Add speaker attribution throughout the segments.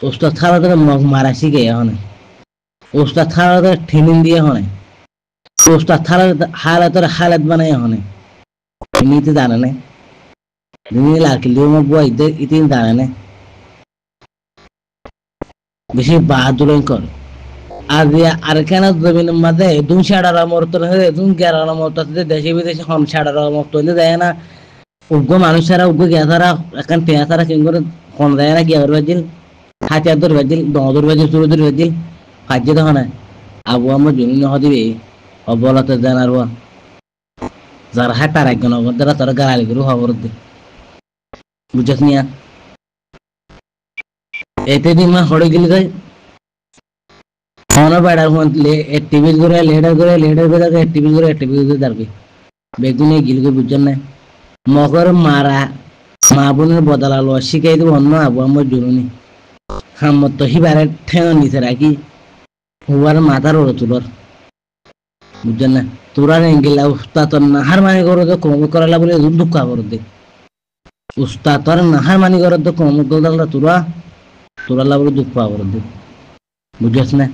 Speaker 1: উস্তাদ খালাদের মারা শিখে এখন উস্তাদ খালাদের ট্রেনিং দিয়ে হনে উস্তাদ হালাতের হালাত বানাই হনে এমনিতে জানে না দিনে লাকি লিও বই দে ইতিন জানে না বেশি বাহাদুর কর আর দিয়া আর কেন জমিন মাঝে দুন ছাড়ার মরত দুন গেরার মরত দেশে বিদেশে হন ছাড়ার মরত দেয় না উগ্র মানুষেরা উগ্র গেছারা এখন পেঁয়াছারা কিং করে কোন দেয় না গিয়ে বাজিল হাতিয়ার দর বাজিল দর বাজিল চুরো দর বাজিল ফাজ্যে তো হয় আবু আমার জমিন হদিবে অবলতে জানার যারা হায় তার একজন অবদারা তারা গালালি করে খবর দে বুঝছ নিয়া এতে দিন মা হড়ে গেলি তাই অনা বেড়ার মধ্যে টিভি করে লেডার করে টিভি করে দাঁড়বি বেগুনে গিলকে বুঝছেন না মকর মারা মা বোনের বদলালো শিখাই দেবো অন্য আবু আমার জরুরি হাম্মত তো হিবারে ঠেঙ নিতে রাখি হুয়ার মাথার ওড়ো তুলর বুঝছেন না তোরা গেলা উস্তাদ নাহার মানি করো তো কম করালা বলে দুঃখ করো দে উস্তাদ তোর নাহার মানি করো তো কম করালা তোরা বলে দুঃখ করো দে বুঝছ না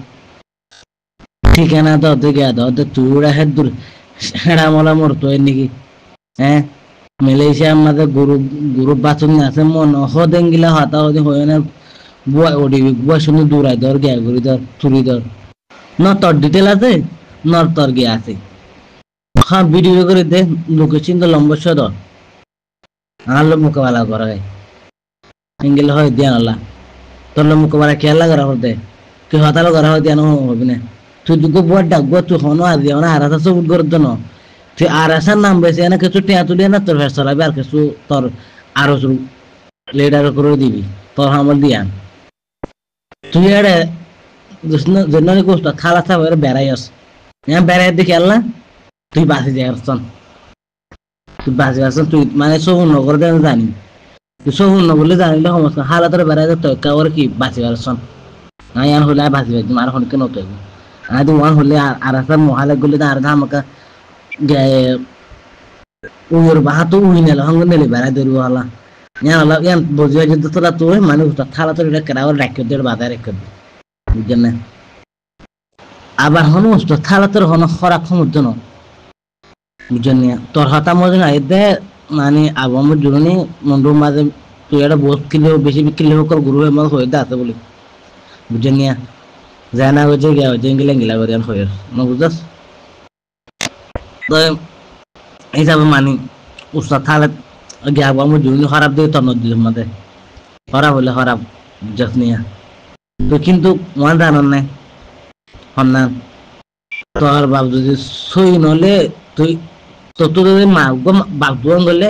Speaker 1: ঠিকানা তো গিয়া দাও তোরা হের দূর হেড়া মলা মরতো এর নাকি হ্যাঁ মালয়েশিয়া আমাদের গরু বাছুন আছে মন হদেন গিলা হাতা হদে হয় না বুয়া ওডিবি বুয়া শুনে দূরাই দর গিয়া ঘুরি দর চুরি দর ন তোর ডিটেল আছে ন তোর গিয়া আছে হ্যাঁ ভিডিও করে দে লোকে চিন্তা লম্বা সদ আলো মোকাবেলা করা হয় ইংগেলে হয় দিয়া আল্লাহ তোর মোকাবেলা খেয়াল করা হতে তুই হতালো করা হয় দিয়া হবে না তুই দুগো বুয়া ডাকবো তুই হনো আর দিয়া না আর আছে সব করে দেন তুই আর আসার নাম বেছে না কিছু টেয়া তুলিয়ে না তোর ফেস চালাবি আর কিছু তোর আরো লেডার করে দিবি তোর হামল দিয়ান তুই এড়ে জন্য কোস্তা খালা থাকবে বেড়াই আস বেড়াই দেখি আল্লাহ তুই বাঁচি যাই আসছন তুই বাঁচি আসছন তুই মানে সবুর নগর দেন জানি তুই সবুর নগরলে জানিলে সমস্ত হালাতের বেড়াই তোর কাবার কি বাঁচি আসছন আমি আর হলে আর বাঁচি পাইছি আর হনকে নতুন আমি তো ওয়ান হলে আর আসার মহালে গলে আর আমাকে উইর বাহাতো উই নেলে হঙ্গ নেলে বেড়াই ধরবো আল্লাহ ইয়ান বুঝিয়া যদি তোরা তুই মানে থালা তোর এটা কেরাবার রাখিয়ে দিয়ে বাজায় রেখে দিবি বুঝছেন না আবার হন থালা তোর হন খরা সমুদ্র ন বুঝছেন না তোর হতা মজা না এতে মানে আবহাওয়ার জন্য মন্ডুর মাঝে তুই একটা বহুত কিলো বেশি কিলো হোক গুরু মাঝে হয়ে আছে বলি বুঝছেন না যায় না হয়েছে গিয়া হয়েছে গেলে গিলা করে হয়ে ন বুঝাস তো হিসাবে মানি উস্তাদ থালে গিয়া আমার জন্য খারাপ দিয়ে তোর নদীর মধ্যে খারাপ হলে খারাপ বুঝাস নিয়া তুই কিন্তু মন জানান নাই সন্ধান তোর বাপ যদি সই নলে তুই তোর যদি মা বাপ দুয়ান গলে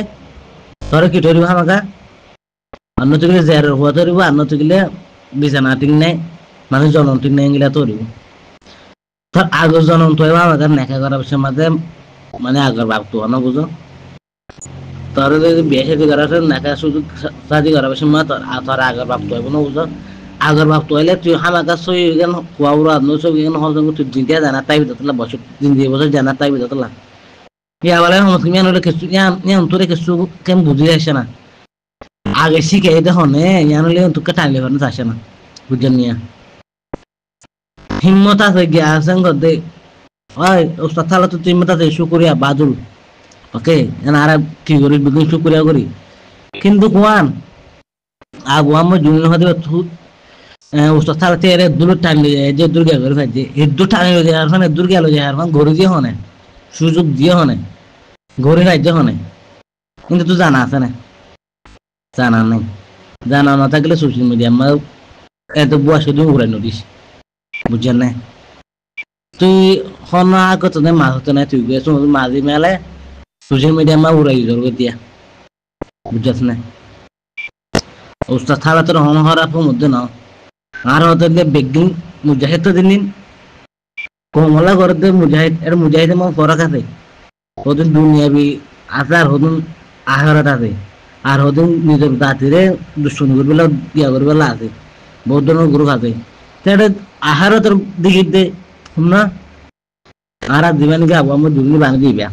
Speaker 1: তোর কি ধরিব আমাকে অন্য তো গেলে জের হওয়া ধরিব অন্য তো গেলে বিছানা ঠিক নাই মানে জনম ঠিক নাই গেলে ধরিব তোর আগের জনম তো আমাকে নেখা করার মাঝে মানে আগের বাপ তো না বুঝো তোর যদি বিয়ে শাদি করার নেখা সুযোগ শাদি করার সময় তোর আগের বাপ তো না বুঝো আগের বাপ তো হলে তুই হামাকা সই গেন কুয়াউরা নো সব গেন হল তুই দিনটা জানা তাই ভিতরলা বছর দিন দিয়ে বছর জানা তাই ভিতরলা ইয়া বলে সমস্ত জ্ঞান হলে কিছু জ্ঞান তোরে কিছু কেন বুঝি আসে না আগে শিখে দেখো নে জ্ঞান হলে তোকে টানলে হলে আসে না বুঝছেন নিয়া হিম্মত আছে গিয়া আছেন দে ওই ওস্তাদ থালা তো হিম্মত আছে শুকরিয়া বাদুল ওকে আর কি করি বিগুন শুকরিয়া করি কিন্তু কোয়ান আগু আমার জুন হতে উস্তাদ থালা তেরে দুলো টানলে যে দুর্গা করে ফেলছে হিদ্দু টানলে যায় আর মানে দুর্গা লো যায় আর মানে ঘরে দিয়ে হনে সুযোগ দিয়ে হনে ঘরে রাজ্য হনে কিন্তু তুই জানা আছে না জানা নাই জানা না থাকলে সোশ্যাল মিডিয়া আমার এত বয়স তুমি ঘুরাই নদিস বুঝছেন না তুই হনা আগত না মাছ হতে নাই তুই গেছ মাঝি মেলে সোশ্যাল মিডিয়া মা উড়াই ধরবে দিয়া বুঝছস না উস্তাদ থালা তোর হন হরা মধ্যে না আর হতে বেগিন মুজাহিদ তো দিন কমলা করতে মুজাহিদ এর মুজাহিদ মন ফরক আছে ওদিন দুনিয়াবি আছে আর হদুন আখরাত আছে আর হদুন নিজের জাতিরে দুশ্মন করবেলা ইয়া করবেলা আছে বহুত ধরনের গ্রুপ আছে তাহলে আহারতের দিকে দে না আর দিবেন গে আবু আমার দুনি বানি দিবা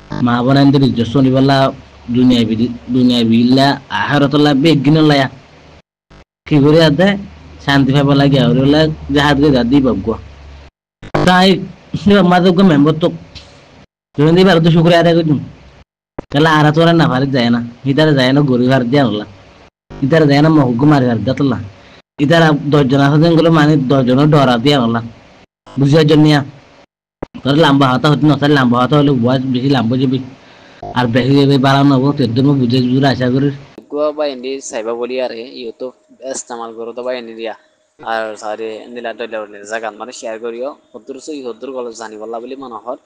Speaker 1: মা বোনান দের নিজস্ব নিবেলা দুনিয়াবি দুনিয়াবি ইল্লা আহারতলা বেগিন লায়া কি করে আছে শান্তি পাব লাগে আর ওলা জাহাজ গে দাদি বাবগো তাই মাদক মেম্বার তো যদি বার তো শুক্রিয়া আদায় করুন তাহলে আর তোরা না পারে যায় না ইতারা যায় না গরিব আর দিয়ে আনলা ইতারা যায় না মহগ্গ মারি আর দাতলা ইতারা 10 জন আছে গুলো মানে 10 জনের ডরা দিয়ে আনলা বুঝার জন্য তোর লম্বা হাতা হতে না লম্বা হাতা হলে বয়স বেশি লম্বা যাবে আর বেশি যাবে বাড়ানো হবো তোর বুঝে বুঝে আশা করি
Speaker 2: gua ba indi saiba boli are youtube istemal goro to ba indi dia আর সারে নীলা ডলে জাগান মানে শেয়ার করিও হদ্দুর সই হদ্দুর গল জানি বল্লা বলি মনে হর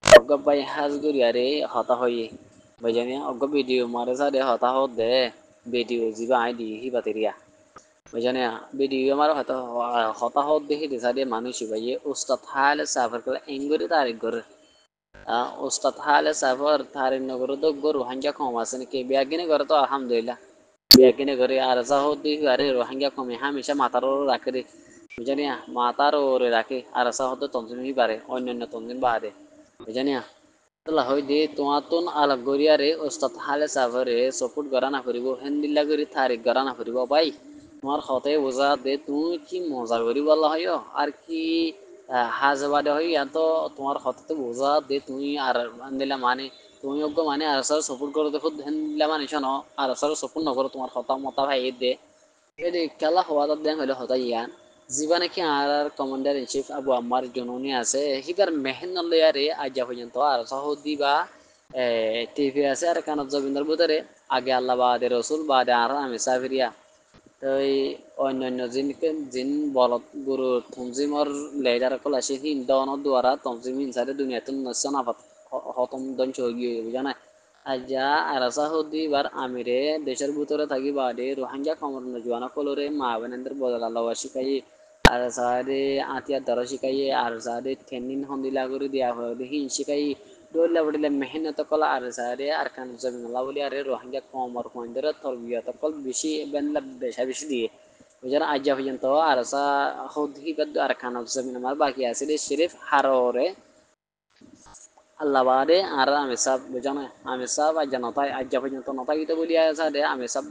Speaker 2: অজ্ঞ বাই হাজ করি আরে হতা হই বাই জানি অজ্ঞ ভিডিও মারে সারে হতা হদ দে ভিডিও জিবা আইডি হি বাতেরিয়া বাই জানি ভিডিও মার হতা হদ দেখি দে সারে মানুষ বাই উস্তাদ হালে সাফার কলা এঙ্গরি তারিখ করে উস্তাদ হালে সাফার তারিখ নগর তো গরু হাঙ্গা কম আছে নাকি বিয়াগিনে করে তো আলহামদুলিল্লাহ বিয়াগিনে করে আর সাহদ দেখি আরে রোহিঙ্গা কমে হামেশা মাথার রাখে রে বুঝানি মাতার ওরে রাখে আর সাহদ তঞ্জিম হি পারে অন্যান্য তঞ্জিম বাদে বুঝানি তাহলে হয় দে তোমার তো আলাগ গরিয়ারে ওস্তাদ হালে সাফারে সপোর্ট করা না করিব হেন্দিল্লা করি তারিখ করা না করিব ভাই তোমার হতে বোঝা দে তুমি কি মজা করি বলা হয় আর কি হাজ বাদে হয় ইয়াত তোমার হতে বোঝা দে তুমি আর দিলা মানে তুমি অজ্ঞ মানে আর সার সপোর্ট করো দেখো দিলা মানে শোনো আর সার সপোর্ট নকরো তোমার হতা মতা ভাই দে এই খেলা হওয়া দেন হলে হতা ইয়ান যিবা নাকি আর কমান্ডার ইন চিফ আবু আম্মার জননী আছে হিবার মেহনত লয়ারে আজ পর্যন্ত আর সহদি বা টিভি আছে আর কানত জবিন্দর ভিতরে আগে আল্লাহ বাদে রসুল বাদে আর আমি সাফিরিয়া তো অন্যান্য জিন বলত গুরু তঞ্জিমর লেডার কল আছে হিন্দন দ্বারা তঞ্জিম হিংসারে দুনিয়াতে নসন আপাত হতম দঞ্চ হয়ে গিয়ে জানা আজা আর সাহদি বার আমিরে দেশের ভিতরে থাকি বাদে রোহিঙ্গা খমর নজওয়ানা কলরে মা বোনেদের বদল আল্লাহ শিখাই আর সারে আতিয়ার দ্বারা শিখাই আর সারে ট্রেনিং হন্দিলা করে দেওয়া হয় হিন শিখাই দৌড়লা বড়িলে মেহনত কলা আর সারে আর কান জমিন আল্লাহ বলি আরে রোহিঙ্গা কমর কইন্দর তরবিয়ত কল বেশি বেনলা বেশা বেশি দিয়ে বুঝানা আজ পর্যন্ত আর সা হদি বাদ আর কান জমিন আমার বাকি আছে শরীফ হাররে আল্লাহ বাদে আর আমি সব বুঝানো আমি সব আজ নতাই আজ পর্যন্ত নতাই তো বলি আছে দে আমি সব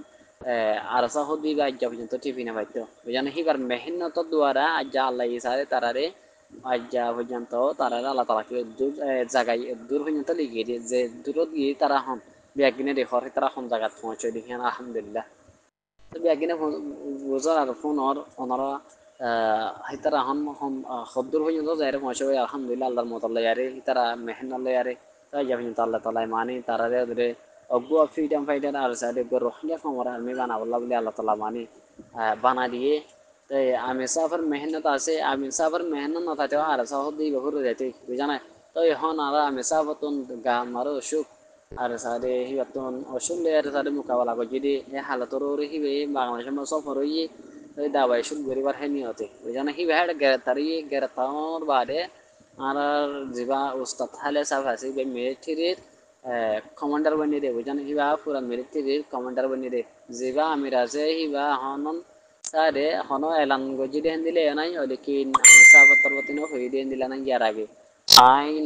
Speaker 2: আর সহ দিবে আজ পর্যন্ত টিভি না পাইতো বুঝানো হিবার মেহনত দ্বারা আজ আল্লাহ ইসারে তারারে আজ পর্যন্ত তারারে আল্লাহ তালাকে দূর জায়গায় দূর পর্যন্ত লিখিয়ে দিয়ে যে দূরত গিয়ে তারা হন বিয়াকিনে দেখর তারা হন জায়গাত পৌঁছে দেখি আলহামদুলিল্লাহ তো বিয়াকিনে বুঝার আর ফোনর ওনারা হিতারা হন খদ্দুর পর্যন্ত যাইরে পৌঁছে আলহামদুলিল্লাহ আল্লাহর মতাল্লাহ ইয়ারে হিতারা মেহনত ইয়ারে তাই যা পর্যন্ত আল্লাহ তালাই মানি তারারে ধরে অজ্ঞ ফ্রিডম ফাইটার আর সাইডে রোহিঙ্গা কমর আর্মি বানাবল্লাহ বলে আল্লাহ তালা মানি বানা দিয়ে তাই আমি সাফার মেহনত আছে আমি সাফার মেহনত না থাকতেও আর সাহদ দিয়ে ঘুরে যাইতে বুঝা না তো এখন আর আমি সাফাতুন গাম আরো অসুখ আর সাথে হিবাতুন অসুখ লেয়ার সাথে মোকাবেলা করে যদি এই হালতর হিবে বাংলাদেশের সফর হয়ে ওই দাবাই শুট গরিবার হে নিয়তে বুঝানা হি ভাই গ্রেতার বাদে আর যিবা উস্তাদ হালে সাফ আছে বে মিলিটারির কমান্ডার বানিয়ে দে বুঝানা হিবা পুরা মিলিটারির কমান্ডার বানিয়ে দে যিবা আমির আছে হিবা হনন সারে হন এলান গজি দেন দিলে নাই লেকিন সাফাতর বতিনো হই দেন দিলা নাই ইয়ার আগে আইন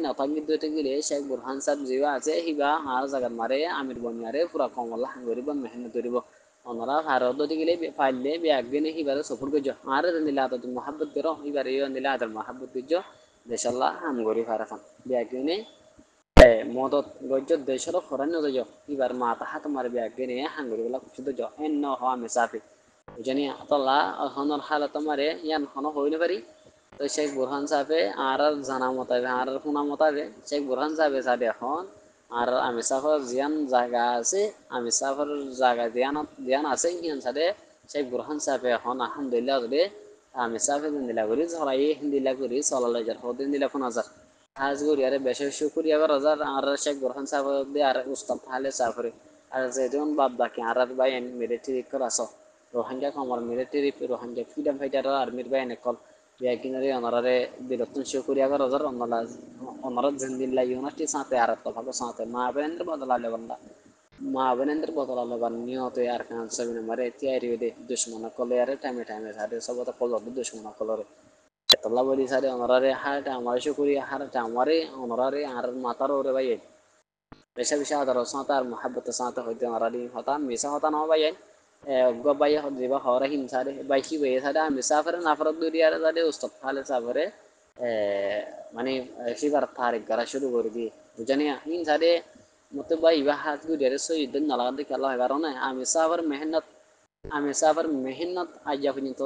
Speaker 2: নথাক দুইটা গেলে শেখ বুরহান সাহেব যিবা আছে হিবা আর জাগাত মারে আমির বনিয়ারে পুরা কমলা হাঙ্গরিব মেহনত করিব ওনারা ভারত গেলে ফাইলে একদিনে হিবারে সফর করছো আর দিলে আদত মহাব্বত করো হিবারে দিলে আদর মহাব্বত করছো দেশাল্লাহ হাম গরি ফারাফান একদিনে মদত গজ্য দেশের খরান্য যাও হিবার মাথা হাত মারে একদিনে হাঙ্গরি বলা খুশি তো এন্ন হওয়া মেসাফি বুঝানি আতল্লা হনর হালত মারে ইয়ান হন হইলে পারি তো শেখ বুরহান সাহেবে আর জানা মতাবে আর শোনা মতাবে শেখ বুরহান সাহেবে সাথে এখন আর আমি সাফার জিয়ান জায়গা আছে আমি সাফার জায়গা জিয়ান আছে হিয়ান সাথে শেখ বুরহান সাহেবে এখন আলহামদুলিল্লাহ যদি আমি সাফে দিলা করি চলাই দিলা করি চলালে যার হদিন দিলা 15,000 আজ করি আরে বেশি শুক্রিয়া করা যার আর শেখ বুরহান সাহেব দিয়ে আর উস্তাদ তাহলে সাফরে আর যেজন বাদ বাকি আর ভাই মিলিটারি করা আস রোহিঙ্গা কমর মিলিটারি রোহিঙ্গা ফ্রিডম ফাইটার আর্মির বাই এনেকল বিয়াকিনারে অনারে বিরক্তন শুক্রিয়া করা যার অনারা জিন্দিল্লা ইউনিটি সাথে আর তো ভালো সাথে মা বেনের বদলালে বন্ধা মা বেনের বদলালে বান নিয়তে আর কান সবিনে মারে তৈরি দে দুশ্মন কলে আরে টাইমে টাইমে সাথে সবত কল দুশ্মন কলরে এতলা বলি সাথে অনারে হারটা আমার শুক্রিয়া হারটা আমারে অনারে আর মাতার ওরে ভাই বেশা বেশা আদর সাথে আর মহাব্বত সাথে হইতে অনারারি হতা মিশা হতা না ভাই gobay diba hore hinsare bay ki way sada misafir nafarat duriyar zade ustad hale safare মানে শিবার তারিখ করা শুরু করে দিয়ে বুঝানি হিnsare মতো bay বা হাত গুড়িয়ারে সই দিন নালাগাতে খেলা হয় কারণে আমি সাফার মেহনত আইয়া পর্যন্ত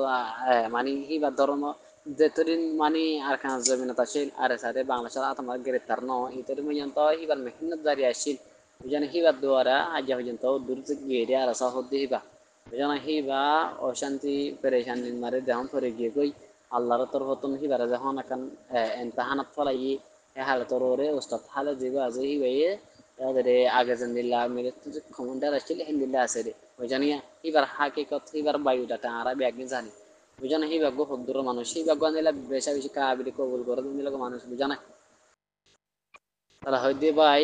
Speaker 2: মানে হিবার ধরনো যেতদিন মানে আর খান জমিন আসিল আর সাথে বাংলাদেশের আত্মার গ্রেপ্তার ন ইতর পর্যন্ত হিবার মেহনত জারি আসিল বুঝানি হিবার দ্বারা আইয়া পর্যন্ত দূর গিয়ে আর সাহদ্দি হিবা বুঝানি হিবা অশান্তি পেরেশানি মারে দেহন করে গিয়ে কই আল্লাহর তরফতন হিবার যখন এখন এমতাহানাত ফলাই এ হালতর ওরে ওস্তাদ হালে যাবে আজ হিবাই তাদের আগে জিন্দিল্লাহ মেরে কমান্ডার আসছিল হিন্দিল্লাহ আছে রে বুঝানি এবার হাকিকত এবার বায়ুটাটা আর ব্যাগে জানি বুঝানো এই ভাগ্য হদ্দুর মানুষ এই ভাগ্য নিলে বেশা বেশি কাবিলি কবুল করে দিলে মানুষ বুঝানা তাহলে হয়তো ভাই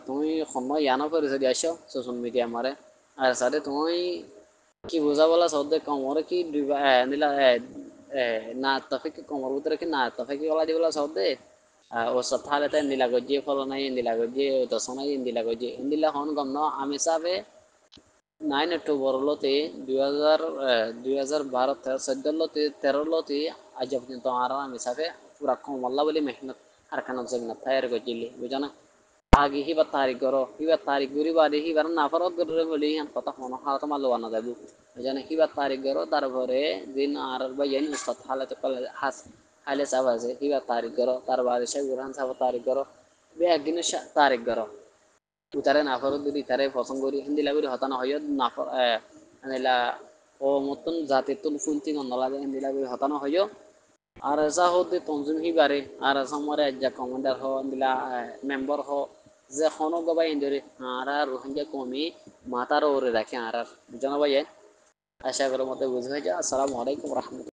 Speaker 2: তুমি সময় ইয়ানো পরিচয় দিয়ে আসো সোশ্যাল মিডিয়া মারে আর সাথে তুমি কি বোঝা বলা সদ্যে কমরে কি নিলা না তফে কি কমর ভিতরে কি না তফে কি বলা দিবলা সদ্যে ও সথালে তাই নিলা গজিয়ে ফল নাই ইন্দিলা গজিয়ে দশনাই ইন্দিলা গজিয়ে ইন্দিলা হন গম ন আমি সাবে 9 অক্টোবর লতে 2012 14 লতে 13 লতে আজ পর্যন্ত আর আমি সাথে পুরা কমল্লা বলে মেহনত আর খান জমিন তৈরি করছিলি বুঝানা আগে হিবার তারিখ গুরি বাদে হিবার না ফরত করে বলি কথা মনে হালত মালো আনা যাবো বুঝানা হিবার তারিখ করো তারপরে দিন আর বাইয়ান উস্তাদ হালাতে কলে হাস হালে সাব আছে হিবার তারিখ করো তার বাদে সে গুরহান সাব তারিখ করো বে একদিন তারিখ করো utare nafaru dudi tare পছন্দ করি হিন্দি লাগুরি হতানা হইয় নাফর আনিলা ও মতন জাতি তুল ফুলতি গন্ধ লাগে হিন্দি লাগুরি হতানা হইয় আর এসা হতে তঞ্জুম হি বারে আর এসা মরে যা কমান্ডার হ দিলা মেম্বার হ যে খনো গবাই ইন্দরে আর রোহিঙ্গা কমি মাতার ওরে রাখে আর জানা ভাই আশা করার মধ্যে বুঝে যায় আসসালামু আলাইকুম রহমতুল্লাহ